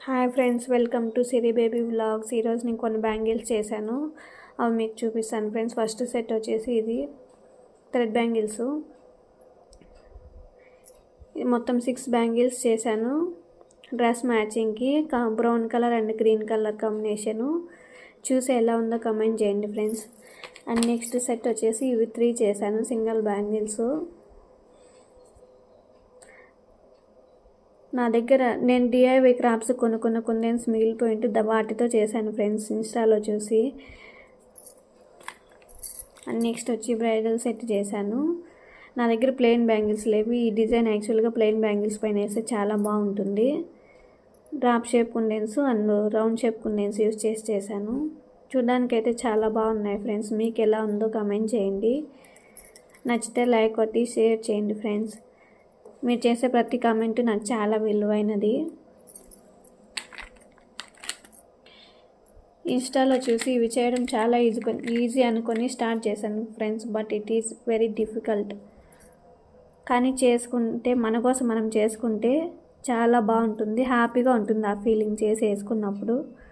Hi friends, welcome to Siri baby vlogs. ఈరోజు నేను కొన్ని బ్యాంగిల్స్ చేశాను, అవి మీకు చూపిస్తాను ఫ్రెండ్స్. ఫస్ట్ సెట్ వచ్చేసి ఇది థ్రెడ్ బ్యాంగిల్స్. ఇది మొత్తం 6 బ్యాంగిల్స్ చేశాను డ్రెస్ మ్యాచింగ్కి. Brown colour and green colour combination. చూసి ఎలా ఉందో కమెంట్ చేయండి ఫ్రెండ్స్. అండ్ నెక్స్ట్ సెట్ వచ్చేసి ఇవి 3 చేశాను సింగిల్ బ్యాంగిల్స్. నా దగ్గర నేను డిఐవై క్రాఫ్ట్స్ కొన్ని కుందన్స్ మిగిలిపోయింటే వాటితో చేశాను ఫ్రెండ్స్, ఇన్స్టాలో చూసి. అండ్ నెక్స్ట్ వచ్చి బ్రైడల్ సెట్ చేశాను. నా దగ్గర ప్లెయిన్ బ్యాంగిల్స్ లేవు. ఈ డిజైన్ యాక్చువల్గా ప్లెయిన్ బ్యాంగిల్స్ పైన వేస్తే చాలా బాగుంటుంది. Drop shape kundans and round shape kundans use చేశాను. చూడడానికైతే చాలా బాగున్నాయి ఫ్రెండ్స్. మీకు ఎలా ఉందో కమెంట్ చేయండి. నచ్చితే లైక్ కొట్టి షేర్ చేయండి ఫ్రెండ్స్. మీరు చేసే ప్రతి కామెంట్ నాకు చాలా విలువైనది. ఇన్స్టాలో చూసి ఇవి చేయడం చాలా ఈజీ అనుకొని స్టార్ట్ చేశాను friends, but it is very difficult. కానీ చేసుకుంటే, మన కోసం మనం చేసుకుంటే చాలా బాగుంటుంది, హ్యాపీగా ఉంటుంది ఆ ఫీలింగ్ చేసి వేసుకున్నప్పుడు.